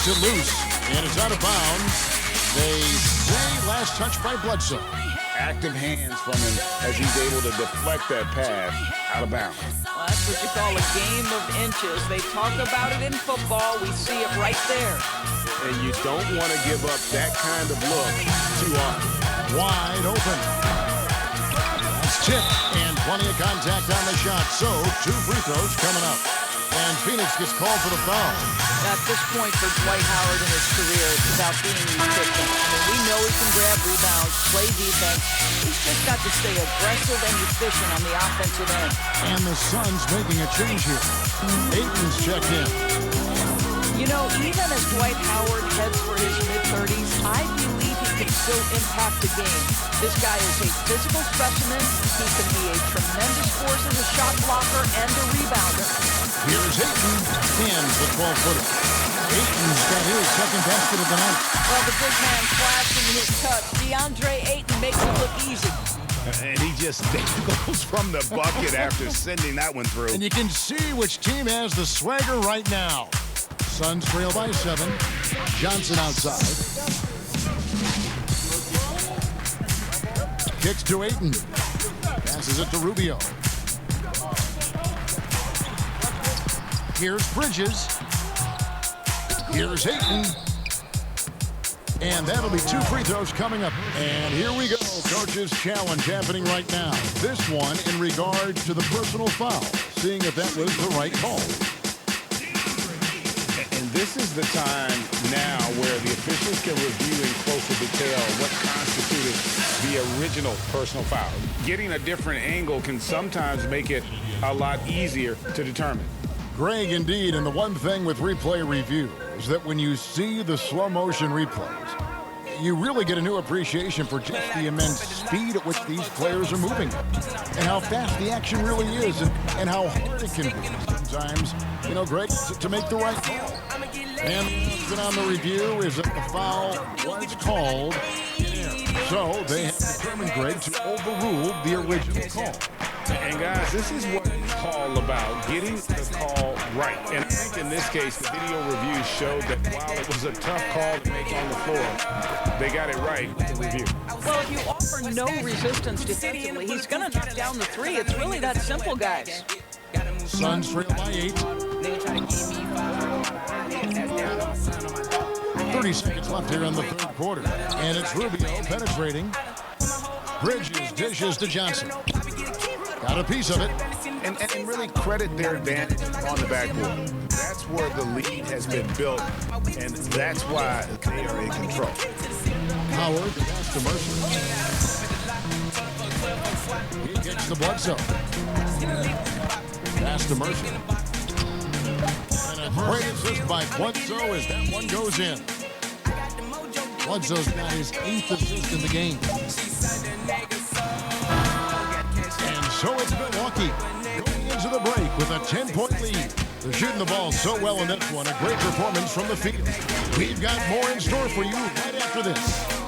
It loose, and it's out of bounds. They say last touch by Bledsoe. Active hands from him as he's able to deflect that pass out of bounds. Well, that's what you call a game of inches. They talk about it in football. We see it right there. And you don't want to give up that kind of look too often. Wide open. That's tipped, and plenty of contact on the shot. So 2 free throws coming up. And Phoenix gets called for the foul. At this point for Dwight Howard in his career, it's about being efficient. I mean, we know he can grab rebounds, play defense. He's just got to stay aggressive and efficient on the offensive end. And the Suns making a change here. Ayton's checked in. You know, even as Dwight Howard heads for his mid-30s, I believe he can still impact the game. This guy is a physical specimen. He can be a tremendous force as a shot blocker and a rebounder. Here's Ayton and the 12-footer. Ayton's got his second basket of the night. Well, the big man flashing his touch. DeAndre Ayton makes it look easy. And he just goes from the bucket after sending that one through. And you can see which team has the swagger right now. Suns trail by 7. Johnson outside. Kicks to Ayton. Passes it to Rubio. Here's Bridges. Here's Ayton. And that'll be 2 free throws coming up. And here we go. Coach's challenge happening right now. This one in regard to the personal foul. Seeing if that was the right call. And this is the time now where the officials can review in closer detail what constituted the original personal foul. Getting a different angle can sometimes make it a lot easier to determine. Greg, indeed, and the one thing with replay review is that when you see the slow motion replays, you really get a new appreciation for just the immense speed at which these players are moving and how fast the action really is and how hard it can be sometimes, you know, Greg, to make the right call. And the on the review is that the foul was called in air. So they have determined, Greg, to overrule the original call. And guys, this is what it's all about, getting the call right. And I think in this case, the video review showed that while it was a tough call to make on the floor, they got it right with the review. Well, if you offer no resistance defensively, he's going to knock down the 3. It's really that simple, guys. Suns trail by 8. 30 seconds left here in the third quarter. And it's Rubio penetrating. Bridges dishes to Johnson. Got a piece of it. And really credit their advantage on the backboard. That's where the lead has been built, and that's why they are in control. Howard pass to Mercer. He gets the Bledsoe. Pass to Mercer. And a great assist by Bledsoe as that one goes in. Bledsoe's got his 8th assist in the game. And so it's Milwaukee going into the break with a 10-point lead. They're shooting the ball so well in this one. A great performance from the field. We've got more in store for you right after this.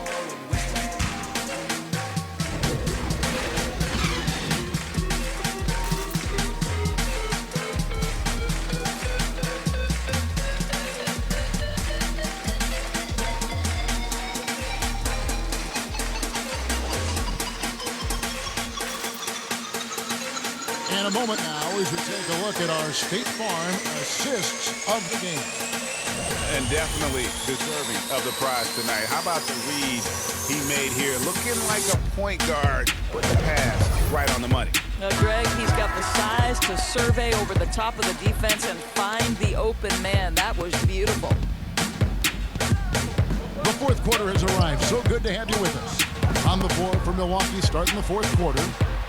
In a moment now, as we take a look at our State Farm assists of the game. And definitely deserving of the prize tonight. How about the read he made here? Looking like a point guard with the pass right on the money. Now, Greg, he's got the size to survey over the top of the defense and find the open man. That was beautiful. The fourth quarter has arrived. So good to have you with us. On the floor for Milwaukee starting the fourth quarter.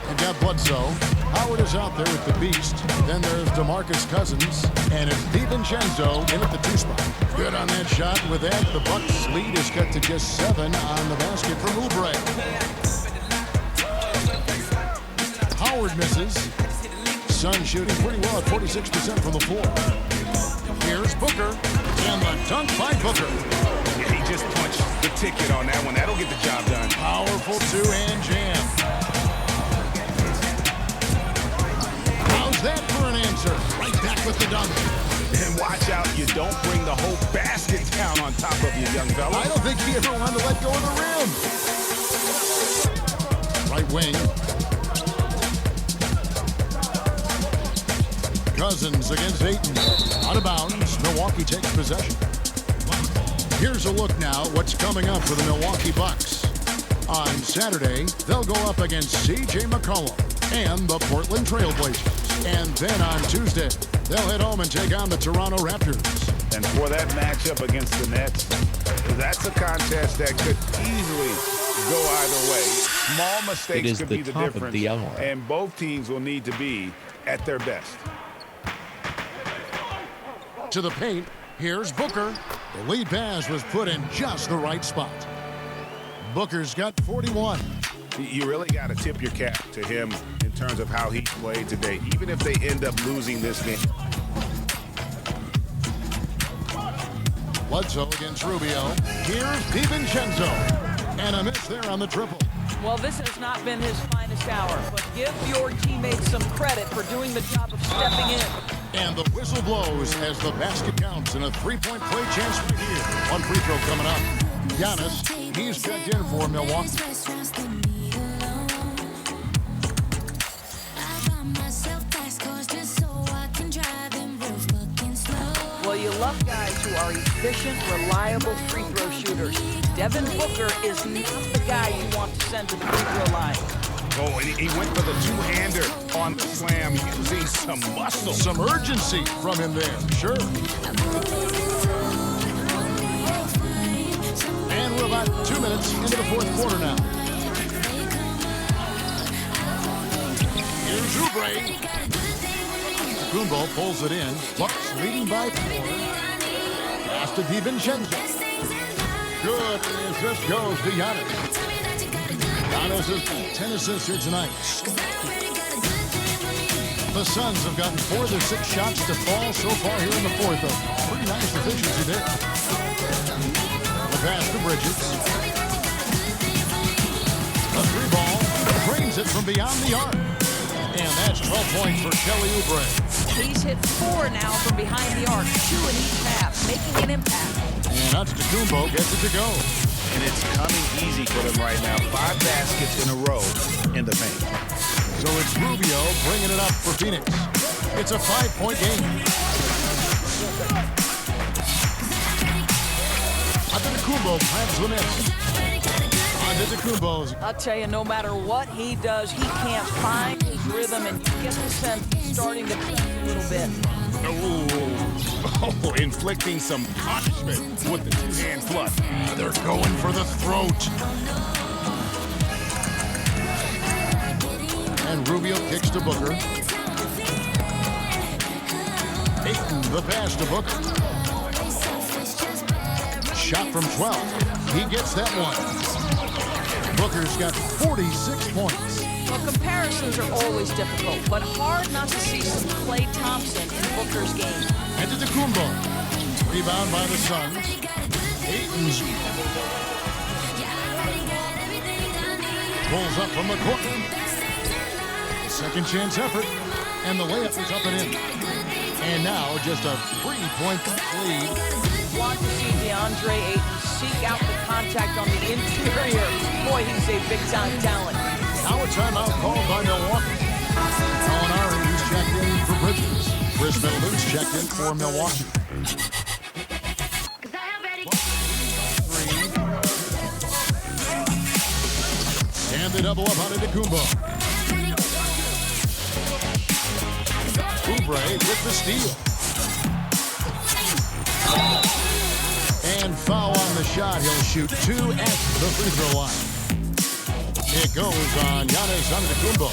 They've got Bledsoe. Howard is out there with the Beast. Then there's DeMarcus Cousins. And it's DiVincenzo in at the 2 spot. Good on that shot. With that, the Bucks' lead is cut to just 7 on the basket from Oubre. Howard misses. Suns shooting pretty well at 46% from the floor. Here's Booker. And the dunk by Booker. Yeah, he just punched the ticket on that one. That'll get the job done. Powerful 2-hand jam. That for an answer. Right back with the dunk. And watch out, you don't bring the whole basket down on top of you, young fella. I don't think he ever wanted to let go of the rim. Right wing. Cousins against Ayton. Out of bounds. Milwaukee takes possession. Here's a look now at what's coming up for the Milwaukee Bucks. On Saturday, they'll go up against C.J. McCollum and the Portland Trail Blazers. And then on Tuesday, they'll head home and take on the Toronto Raptors. And for that matchup against the Nets, that's a contest that could easily go either way. Small mistakes could be the difference, and both teams will need to be at their best. To the paint, here's Booker. The lead pass was put in just the right spot. Booker's got 41. You really got to tip your cap to him in terms of how he played today, even if they end up losing this game. Bledsoe against Rubio. Here's DiVincenzo. And a miss there on the triple. Well, this has not been his finest hour, but give your teammates some credit for doing the job of stepping in. And the whistle blows as the basket counts, and a three-point play chance right here. One free throw coming up. Giannis, he's checked in for Milwaukee. Well, you love guys who are efficient, reliable free throw shooters. Devin Booker is not the guy you want to send to the free throw line. Oh, and he went for the two-hander on the slam, using some muscle. Some urgency from him there, sure. And we're about 2 minutes into the fourth quarter now. Here's Oubre. Kumbo pulls it in. Bucks leading by 4. Pass to DiVincenzo. Good assist goes to Giannis. Giannis has got 10 assists here tonight. The Suns have gotten 4 of their 6 shots to fall so far here in the fourth. A pretty nice efficiency there. The pass to Bridges. A 3-ball. Drains it from beyond the arc. And that's 12 points for Kelly Oubre. He's hit 4 now from behind the arc, 2 in each half, making an impact. And Antetokounmpo gets it to go. And it's coming easy for them right now. 5 baskets in a row in the paint. So it's Rubio bringing it up for Phoenix. It's a 5-point game. Antetokounmpo plants the miss. Antetokounmpo's. I'll tell you, no matter what he does, he can't find his rhythm, and you get the sense he's starting to play a little bit. Oh, inflicting some punishment with the two-hand flush. They're going for the throat. And Rubio kicks to Booker. Ayton, the pass to Booker. Shot from 12. He gets that one. Booker's got 46 points. Well, comparisons are always difficult, but hard not to see some Klay Thompson in Booker's game. Antetokounmpo. Rebound by the Suns. Ayton's. Pulls up from the corner. Second chance effort. And the layup is up and in. And now just a 3-point lead. Want to see DeAndre Ayton seek out the contact on the interior. Boy, he's a big-time talent. Now a timeout called by Milwaukee. Molinari's checked in for Bridges. Chris Middleton's checked in for Milwaukee. 3. And they double up on Antetokounmpo. Oubre with the steal. And foul on the shot. He'll shoot 2 at the free throw line. It goes on Giannis Antetokounmpo.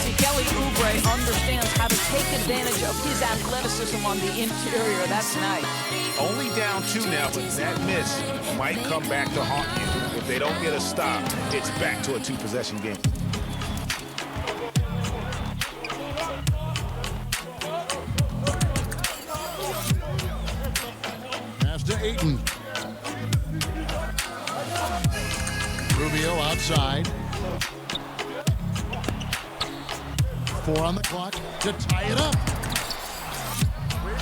See, Kelly Oubre understands how to take advantage of his athleticism on the interior. That's nice. Only down 2 now, but that miss might come back to haunt you. If they don't get a stop, it's back to a 2-possession game. Pass to Ayton. Rubio outside. 4 on the clock to tie it up.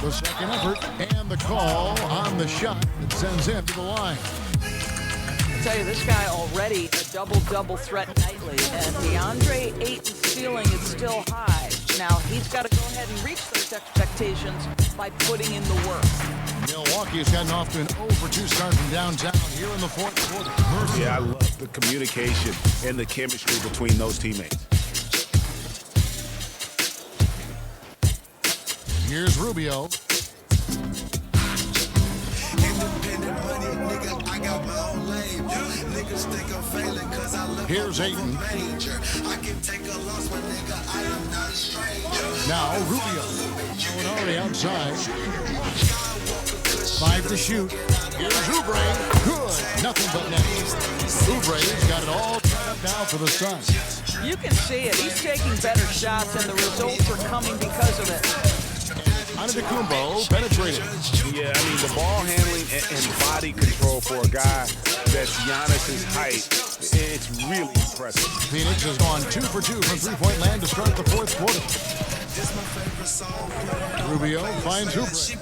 The second effort and the call on the shot that sends him to the line. I tell you, this guy already a double-double threat nightly, and DeAndre Ayton's ceiling is still high. Now, he's got to go ahead and reach those expectations by putting in the work. Milwaukee has gotten off to an 0-for-2 start from downtown here in the fourth quarter. Yeah, I love the communication and the chemistry between those teammates. Here's Rubio. Here's Ayton. Now Rubio. Molinari outside. 5 to shoot. Here's Oubre. Good. Nothing but net. Oubre's got it all tied up now for the Suns. You can see it. He's taking better shots, and the results are coming because of it. Antetokounmpo penetrated. Yeah, I mean, the ball handling and body control for a guy that's Giannis' height, it's really impressive. Phoenix has gone 2 for 2 from three-point land to start the fourth quarter. Rubio finds Oubre.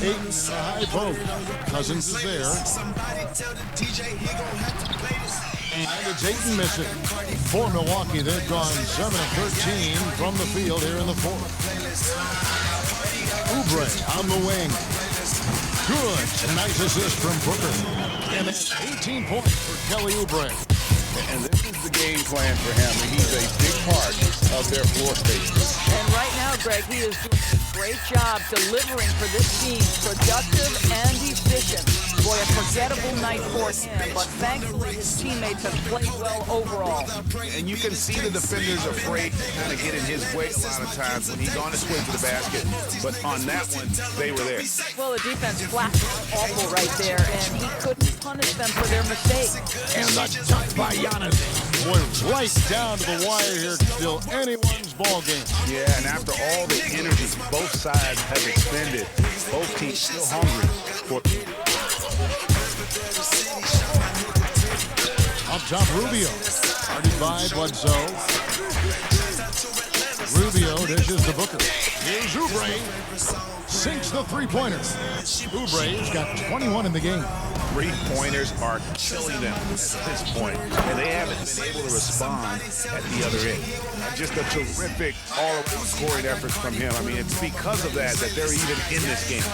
Ayton, the high post. Cousins is there. And it's Ayton missing. For Milwaukee, they've gone 7 of 13 from the field here in the fourth. Oubre on the wing. Good. Nice assist from Booker. And it's 18 points for Kelly Oubre. And this is the game plan for him. He's a big part of their floor space. And right now, Greg, he is doing a great job delivering for this team, productive and efficient. Boy, a forgettable night for him, but thankfully his teammates have played well overall. And you can see the defenders afraid to kind of get in his way a lot of times when he's on his way to the basket. But on that one, they were there. Well, the defense flat awful right there, and he couldn't punish them for their mistake. And the dunk by Giannis. Boy, right down to the wire here. Still anyone's ball game. Yeah, and after all the energy both sides have expended, both teams still hungry for. Up top, Rubio. Guarded by Bledsoe. Rubio dishes to Booker. Here's Oubre. Sinks the three-pointer. Oubre's got 21 in the game. Three-pointers are killing them at this point, and they haven't been able to respond at the other end. Just a terrific all-around scoring effort from him. I mean, it's because of that they're even in this game.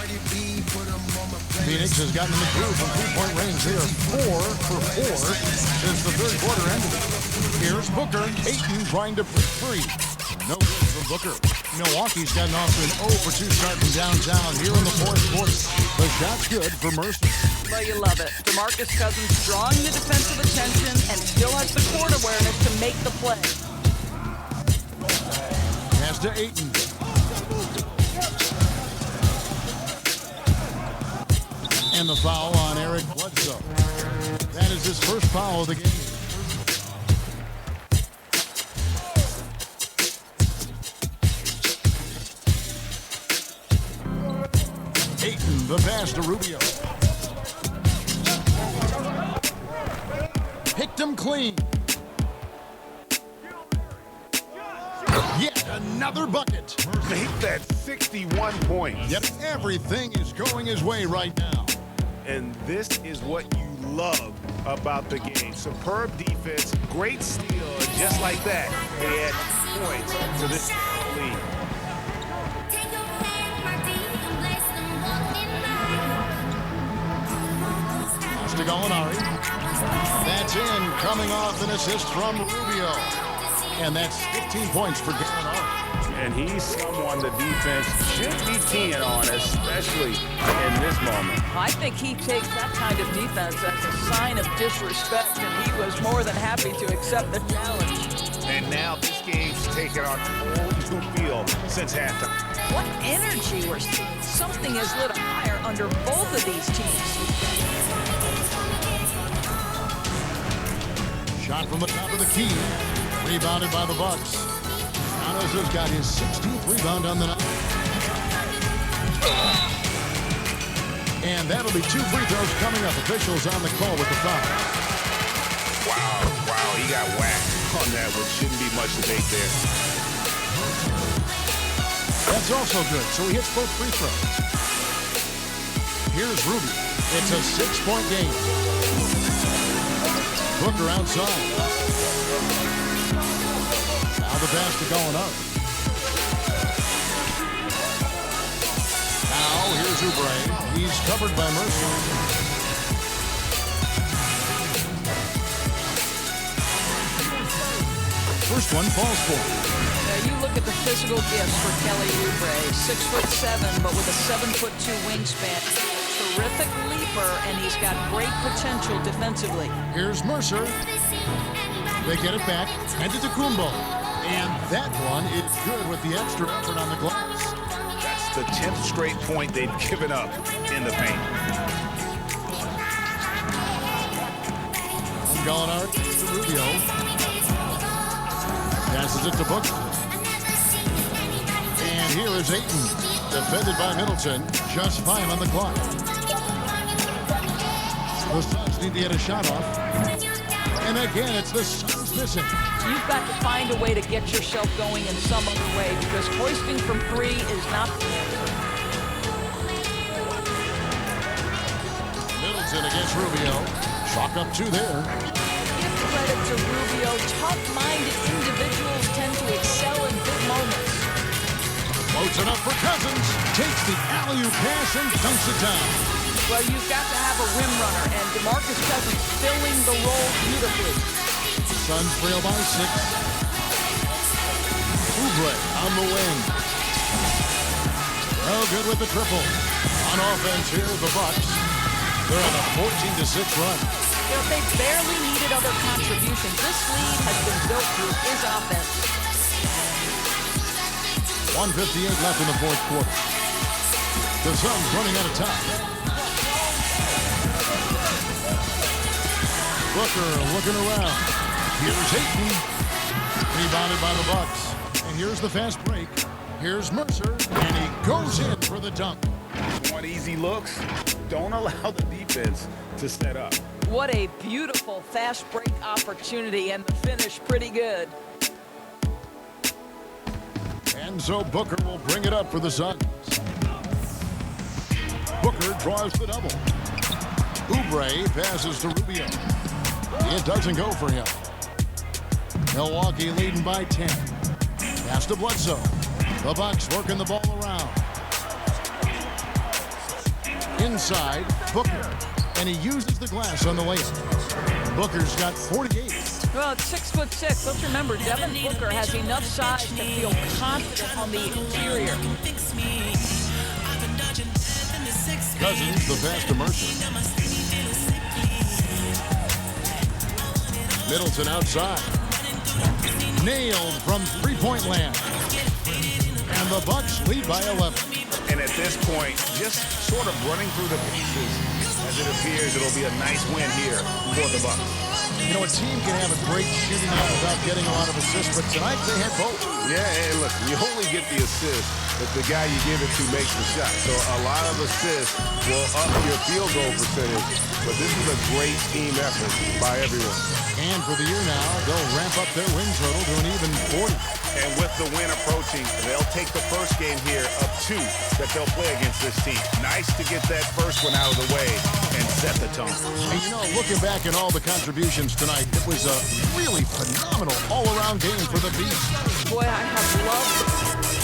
Phoenix has gotten in the groove from three-point range. They are 4 for 4 since the third quarter ended. Here's Booker. Ayton trying to break free. No good from Booker. Milwaukee's gotten off to an 0 for 2 start from downtown here in the fourth quarter. The shot's good for Mercer. Well, you love it. DeMarcus Cousins drawing the defensive attention and still has the court awareness to make the play. Pass to Ayton. And the foul on Eric Bledsoe. That is his first foul of the game. Ayton, the pass to Rubio. Picked him clean. Yet another bucket. Make that 61 points. Yep, everything is going his way right now. And this is what you love about the game. Superb defense, great steal, and just like that, they add points to this lead. To Gallinari. That's in, coming off an assist from Rubio. And that's 15 points for Gallinari. And he's someone the defense should be keying on, especially in this moment. I think he takes that kind of defense as a sign of disrespect, and he was more than happy to accept the challenge. And now this game's taken on a whole new feel since halftime. What energy we're seeing. Something is lit a fire under both of these teams. Shot from the top of the key. Rebounded by the Bucks. Giannis has got his 16th rebound on the night. And that'll be 2 free throws coming up. Officials on the call with the foul. Wow, he got whacked on that, which shouldn't be much debate there. That's also good, so he hits both free throws. Here's Rubio. It's a 6-point game. Booker outside. Now the pass to Gallinari. Now here's Oubre. He's covered by Mercer. First one falls for him. Now you look at the physical gifts for Kelly Oubre. 6'7", but with a 7'2" wingspan. Terrific leaper, and he's got great potential defensively. Here's Mercer. They get it back. Antetokounmpo. And that one is good with the extra effort on the glass. the 10th straight point they've given up in the paint. Gallinari to Rubio. Passes it to Booker. And here is Ayton, defended by Middleton. Just 5 on the clock. The Suns need to get a shot off. And again, it's the Suns missing. You've got to find a way to get yourself going in some other way because hoisting from 3 is not the answer. Middleton against Rubio. Chalk up 2 there. Give credit to Rubio. Tough-minded individuals tend to excel in big moments. Floats it up for Cousins. Takes the alley-oop pass and dunks it down. Well, you've got to have a rim runner, and DeMarcus Cousins filling the role beautifully. Suns trail by 6. Oubre on the wing. Oh, good with the triple. On offense here, the Bucks. They're on a 14-6 run. You know, they barely needed other contributions. This lead has been built through his offense. 1:58 left in the fourth quarter. The Suns running out of time. Booker looking around. Here's Ayton. Rebounded by the Bucks. And here's the fast break. Here's Mercer. And he goes in for the dunk. Want easy looks? Don't allow the defense to set up. What a beautiful fast break opportunity, and the finish pretty good. And so Booker will bring it up for the Suns. Booker draws the double. Oubre passes to Rubio. It doesn't go for him. Milwaukee leading by 10. Pass to Bledsoe. The Bucks working the ball around. Inside, Booker. And he uses the glass on the layup. Booker's got 48. Well, it's 6'6". Let's remember, Devin Booker has enough size to feel confident on the interior. Cousins, the pass to Mercer. Middleton outside. Nailed from three-point land. And the Bucks lead by 11. And at this point, just sort of running through the pieces, as it appears it'll be a nice win here for the Bucks. You know, a team can have a great shooting night without getting a lot of assists, but tonight they had both. Yeah, and look, you only get the assist if the guy you give it to makes the shot. So a lot of assists will up your field goal percentage, but this is a great team effort by everyone. And for the year now, they'll ramp up their win total to an even 40. And with the win approaching, they'll take the first game here of 2 that they'll play against this team. Nice to get that first one out of the way and set the tone. And you know, looking back at all the contributions tonight, it was a really phenomenal all-around game for the Beast. Boy, I have loved it.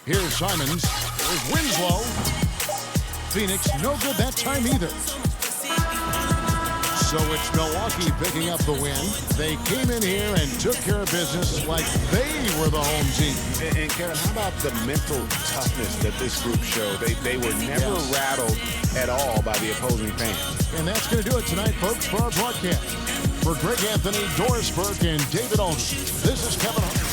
Here's Simons. Here's Winslow. Phoenix, no good that time either. So it's Milwaukee picking up the win. They came in here and took care of business like they were the home team. And Kevin, how about the mental toughness that this group showed? They were never rattled at all by the opposing fans. And that's going to do it tonight, folks, for our broadcast. For Greg Anthony, Doris Burke, and David Olney, this is Kevin Hart.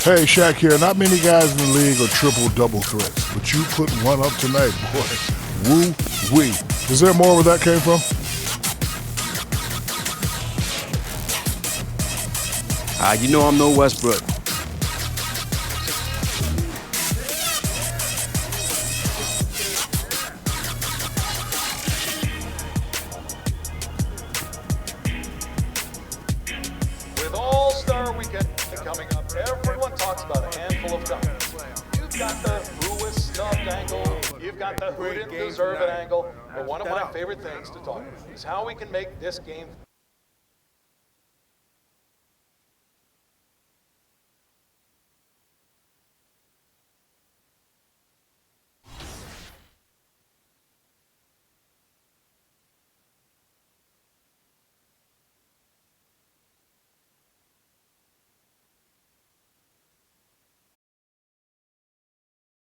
Hey, Shaq here. Not many guys in the league are triple-double threats, but you put one up tonight, boy. Woo-wee. Is there more where that came from? You know I'm no Westbrook. weekend coming up. Everyone talks about a handful of times. You've got the who was snubbed angle. You've got the who didn't deserve it angle. But one of my favorite things to talk about is how we can make this game